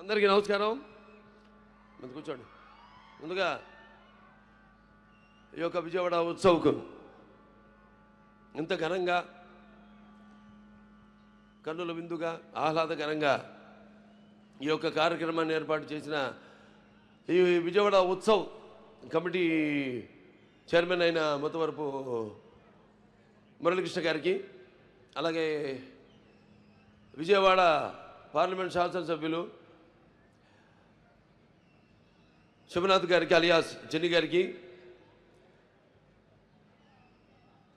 అందరికీ నమస్కారం. ముందు కూర్చోండి. ముందుగా ఈ యొక్క విజయవాడ ఉత్సవ్కు ఇంత ఘనంగా కన్నుల విందుగా ఆహ్లాదకరంగా ఈ యొక్క కార్యక్రమాన్ని ఏర్పాటు చేసిన ఈ విజయవాడ ఉత్సవ్ కమిటీ చైర్మన్ అయిన మొత్తవరపు మురళీకృష్ణ గారికి, అలాగే విజయవాడ పార్లమెంట్ శాసనసభ్యులు శివనాథ్ గారికి అలియాస్ చెన్ని గారికి,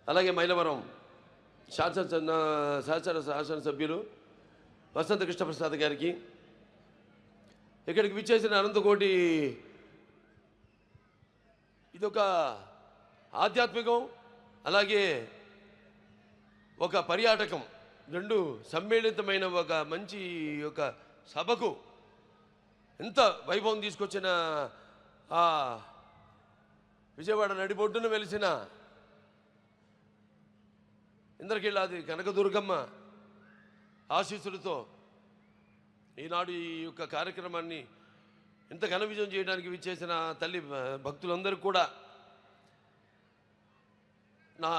అలాగే మైలవరం శాసనసభ్యులు వసంత కృష్ణప్రసాద్ గారికి, ఇక్కడికి విచ్చేసిన అనంతకోటి, ఇదొక ఆధ్యాత్మికం అలాగే ఒక పర్యాటకం రెండు సమ్మేళితమైన ఒక మంచి ఒక సభకు ఎంత వైభవం తీసుకొచ్చిన ఆ విజయవాడ నడిబొడ్డున వెలిసిన ఇంద్రకీలాది కనకదుర్గమ్మ ఆశీస్సులతో ఈనాడు ఈ యొక్క కార్యక్రమాన్ని ఇంత ఘన విజయం చేయడానికి విచ్చేసిన తల్లి భక్తులందరూ కూడా నా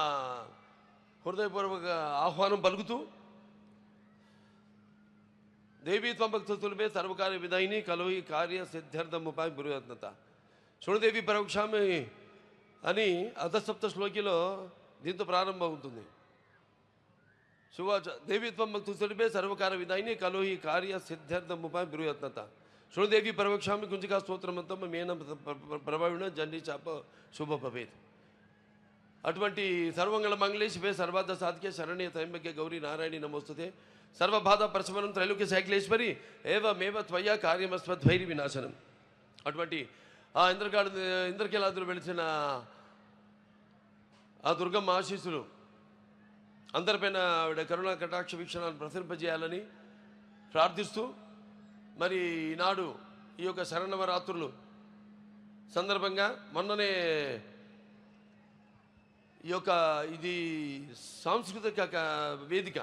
హృదయపూర్వక ఆహ్వానం పలుకుతూ, దేవీ త్వం భక్తులమే సర్వకార్య విధాయిని కలోయి కార్య సిద్ధార్థముపాయ పురుయత్నత శృణుదేవి పరోక్షామి అని అధసప్త శ్లోకిలో దీంతో ప్రారంభం అవుతుంది. శుభాచ దేవీ త్వం భక్తులమే సర్వకార్య విధాయిని కలోయి కార్య సిద్ధార్థముపాయ పురుయత్నత శృణుదేవి పరోక్షామి కుంజికా స్తోత్రమంతం మేన ప్రభావిణ జండి చాప శుభ భవేత్. అటువంటి సర్వమంగళ మంగళే శివే సర్వార్థ సాధికే శరణ్య త్రయంబకే గౌరీ నారాయణి నమోస్తుతే సర్వబాధ ప్రశమనం త్రైలోక్య శైక్లేశ్వరి ఏవమేవ త్వయా కార్యమస్వద్వైరి వినాశనం. అటువంటి ఆ ఇంద్రకీలాదులు వెలిసిన ఆ దుర్గమ్మ ఆశీస్సులు అందరిపైన ఆవిడ కరుణా కటాక్ష వీక్షణాలను ప్రసరింపజేయాలని ప్రార్థిస్తూ, మరి ఈనాడు ఈ యొక్క శరన్నవరాత్రులు సందర్భంగా మొన్ననే ఈ యొక్క ఇది సాంస్కృతిక వేదిక,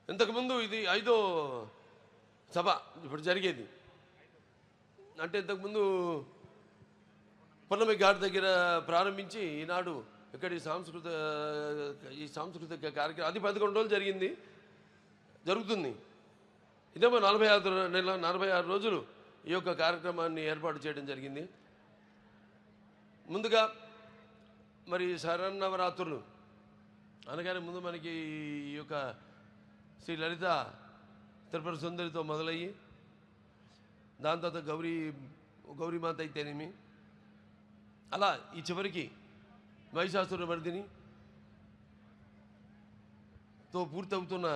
ఇంతకుముందు ఇది 5వ సభ ఇప్పుడు జరిగేది. అంటే ఇంతకుముందు పున్నమి ఘాట్ దగ్గర ప్రారంభించి ఈనాడు ఇక్కడ ఈ సాంస్కృతిక కార్యక్రమం అది 11 రోజులు జరుగుతుంది. ఇదేమో 46 రోజులు ఈ యొక్క కార్యక్రమాన్ని ఏర్పాటు చేయడం జరిగింది. ముందుగా మరి శరన్నవరాత్రులు అనగానే ముందు మనకి ఈ యొక్క శ్రీ లలిత త్రిపుర సుందరితో మొదలయ్యి దాని తర్వాత గౌరీమాత అయితేనేమి, అలా ఈ చివరికి మహిషాసుర మర్దినితో పూర్తవుతున్న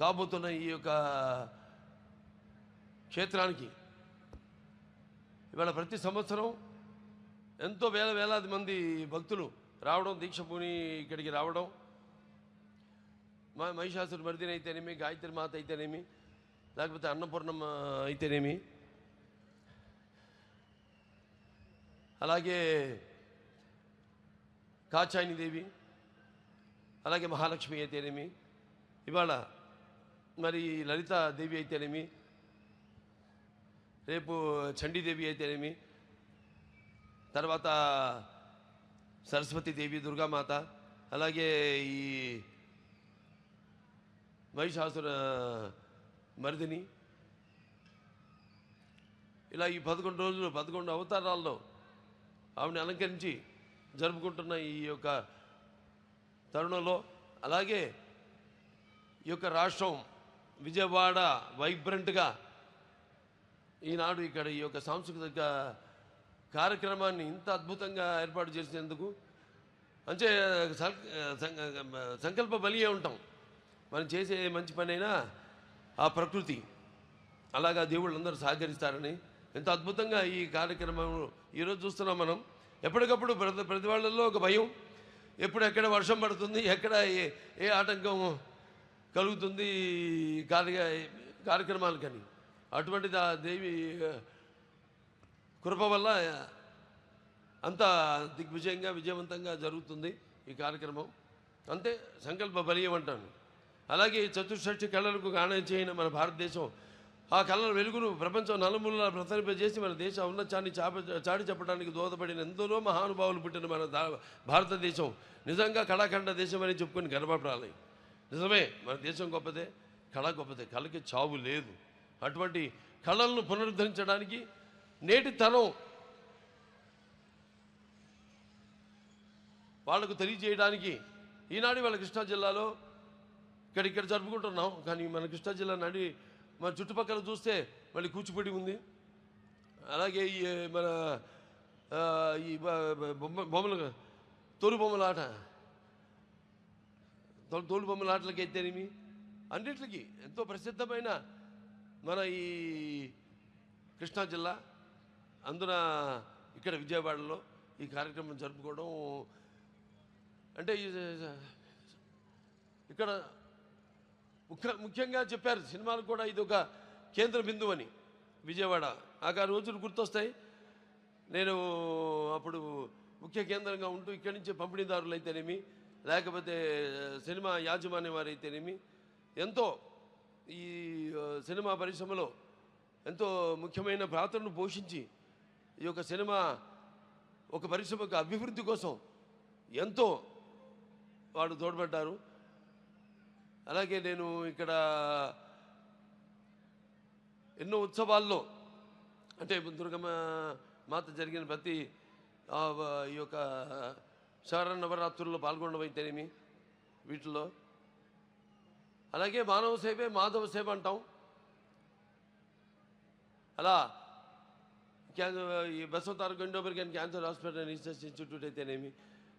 కాబోతున్న ఈ యొక్క క్షేత్రానికి ఇవాళ ప్రతి సంవత్సరం ఎంతో వేలాది మంది భక్తులు రావడం, దీక్ష పూని ఇక్కడికి రావడం, మహిషాసుర మర్దిని అయితేనేమి, గాయత్రి మాత అయితేనేమి, లేకపోతే అన్నపూర్ణమ్మ అయితేనేమి, అలాగే కాచాయిని దేవి, అలాగే మహాలక్ష్మి అయితేనేమి, ఇవాళ మరి లలిత దేవి అయితేనేమి, రేపు చండీదేవి అయితేనేమి, తర్వాత సరస్వతీదేవి, దుర్గామాత, అలాగే ఈ మహిషాసుర మర్దిని, ఇలా ఈ 11 రోజులు 11 అవతారాల్లో ఆవిడని అలంకరించి జరుపుకుంటున్న ఈ యొక్క తరుణంలో, అలాగే ఈ యొక్క రాష్ట్రం విజయవాడ వైబ్రెంట్గా ఈనాడు ఇక్కడ ఈ యొక్క సాంస్కృతిక కార్యక్రమాన్ని ఇంత అద్భుతంగా ఏర్పాటు చేసినందుకు అంటే సంకల్ప బలియే ఉంటాం. మనం చేసే మంచి పనైనా ఆ ప్రకృతి అలాగా దేవుళ్ళందరూ సహకరిస్తారని ఎంత అద్భుతంగా ఈ కార్యక్రమం ఈరోజు చూస్తున్నాం మనం. ఎప్పటికప్పుడు ప్రతి వాళ్ళల్లో ఒక భయం, ఎప్పుడు ఎక్కడ వర్షం పడుతుంది, ఎక్కడ ఏ ఆటంకం కలుగుతుంది కార్యక్రమాలకని. అటువంటిది ఆ దేవి కృప వల్ల అంత దిగ్విజయంగా విజయవంతంగా జరుగుతుంది ఈ కార్యక్రమం. అంతే సంకల్ప బలీయం అంటాను. అలాగే చతుషష్ఠి కళలకు గానం చేయని మన భారతదేశం ఆ కళల వెలుగును ప్రపంచం నలుమూలలా ప్రసరింపజేసి మన దేశ ఔన్నత్యాన్ని చాటి చెప్పడానికి దోహదపడిన ఎందరో మహానుభావులు పుట్టిన మన భారతదేశం నిజంగా కళాఖండ దేశం అని చెప్పుకొని గర్వపడాలి. నిజమే, మన దేశం గొప్పదే, కళ గొప్పదే, కళకి చావు లేదు. అటువంటి కళలను పునరుద్ధరించడానికి నేటి తరం వాళ్లకు తెలియజేయడానికి ఈనాడు వాళ్ళ కృష్ణా జిల్లాలో ఇక్కడ జరుపుకుంటున్నాం. కానీ మన కృష్ణా జిల్లా మన చుట్టుపక్కల చూస్తే మళ్ళీ కూచిపూడి ఉంది. అలాగే ఈ మన ఈ బొమ్మలు తోలు బొమ్మల ఆటలకి అయితేనేమి అన్నిటికీ ఎంతో ప్రసిద్ధమైన మన ఈ కృష్ణా జిల్లా, అందున ఇక్కడ విజయవాడలో ఈ కార్యక్రమం జరుపుకోవడం అంటే ఇక్కడ ముఖ్యంగా చెప్పారు సినిమాలు కూడా ఇది ఒక కేంద్ర బిందువు అని. విజయవాడ ఆ రోజులు గుర్తొస్తాయి. నేను అప్పుడు ముఖ్య కేంద్రంగా ఉంటూ ఇక్కడి నుంచి పంపిణీదారులు అయితేనేమి, లేకపోతే సినిమా యాజమాన్యం వారు అయితేనేమి ఎంతో ఈ సినిమా పరిశ్రమలో ఎంతో ముఖ్యమైన పాత్రను పోషించి ఈ యొక్క సినిమా ఒక పరిశ్రమకు అభివృద్ధి కోసం ఎంతో వాడు తోడ్పడ్డారు. అలాగే నేను ఇక్కడ ఎన్నో ఉత్సవాల్లో అంటే దుర్గమ్మ మాత జరిగిన ప్రతి ఈ యొక్క శరన్నవరాత్రుల్లో పాల్గొనడం అయితేనేమి వీటిలో, అలాగే మానవ సేవే మాధవ సేవ అంటాం. అలా ఈ బసవతార గండోబర్గన్ cancer hospital and research institute అయితేనేమి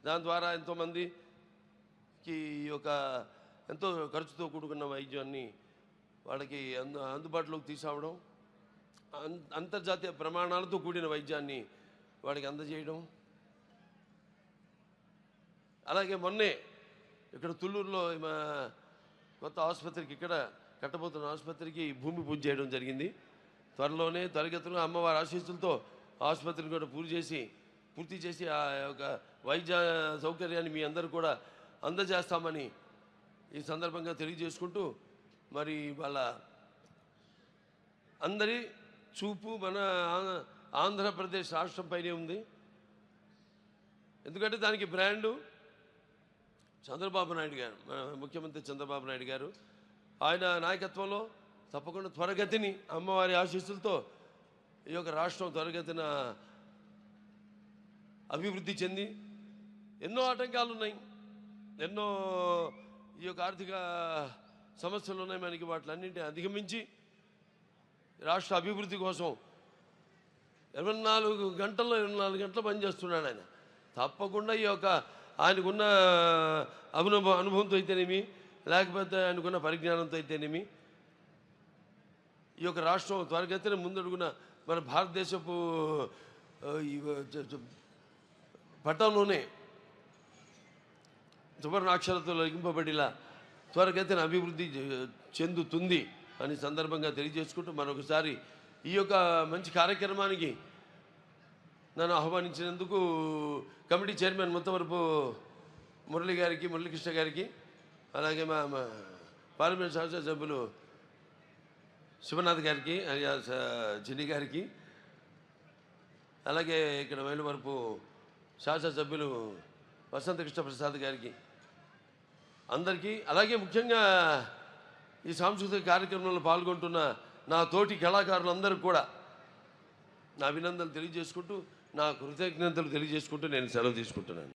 దాని ద్వారా ఎంతోమందికి ఈ యొక్క ఎంతో ఖర్చుతో కూడుకున్న వైద్యాన్ని వాళ్ళకి అందుబాటులోకి తీసుకురావడం, అంతర్జాతీయ ప్రమాణాలతో కూడిన వైద్యాన్ని వాడికి అందజేయడం. అలాగే మొన్నే ఇక్కడ తుళ్ళూరులో కొత్త ఆసుపత్రికి ఇక్కడ కట్టబోతున్న ఆసుపత్రికి భూమి పూజ చేయడం జరిగింది. త్వరలోనే త్వరగతిలో అమ్మవారి ఆశీస్సులతో ఆసుపత్రిని కూడా పూర్తి చేసి ఆ యొక్క వైద్య సౌకర్యాన్ని మీ అందరూ కూడా అందజేస్తామని ఈ సందర్భంగా తెలియజేసుకుంటూ, మరి వాళ్ళ అందరి చూపు మన ఆంధ్రప్రదేశ్ రాష్ట్రంపైనే ఉంది. ఎందుకంటే దానికి బ్రాండు చంద్రబాబు నాయుడు గారు, మన ముఖ్యమంత్రి చంద్రబాబు నాయుడు గారు. ఆయన నాయకత్వంలో తప్పకుండా త్వరగతిని అమ్మవారి ఆశీస్సులతో ఈ యొక్క రాష్ట్రం త్వరగతిన అభివృద్ధి చెంది, ఎన్నో ఆటంకాలు ఉన్నాయి, ఎన్నో ఈ యొక్క ఆర్థిక సమస్యలు ఉన్నాయి మనకి, వాటిలన్నింటినీ అధిగమించి రాష్ట్ర అభివృద్ధి కోసం 24 గంటలు పనిచేస్తున్నాడు ఆయన. తప్పకుండా ఈ యొక్క ఆయనకున్న అనుభవంతో అయితేనేమి, లేకపోతే ఆయనకున్న పరిజ్ఞానంతో అయితేనేమి ఈ యొక్క రాష్ట్రం త్వరగతిన ముందడుగున మన భారతదేశపు పట్టంలోనే సువర్ణాక్షరాలతో లిఖింపబడిలా త్వరగతిన అభివృద్ధి చెందుతుంది అని సందర్భంగా తెలియజేసుకుంటూ, మరొకసారి ఈ యొక్క మంచి కార్యక్రమానికి నన్ను ఆహ్వానించినందుకు కమిటీ చైర్మన్ ముత్తవరపు మురళీకృష్ణ గారికి, అలాగే మా పార్లమెంట్ శాసన సభ్యులు శివనాథ్ గారికి, చిన్ని గారికి, అలాగే ఇక్కడ మైలవరపు శాసనసభ్యులు వసంతకృష్ణ ప్రసాద్ గారికి అందరికీ, అలాగే ముఖ్యంగా ఈ సాంస్కృతిక కార్యక్రమంలో పాల్గొంటున్న నా తోటి కళాకారులందరికీ కూడా నా అభినందనలు తెలియజేసుకుంటూ, నా కృతజ్ఞతలు తెలియజేసుకుంటూ నేను సెలవు తీసుకుంటున్నాను.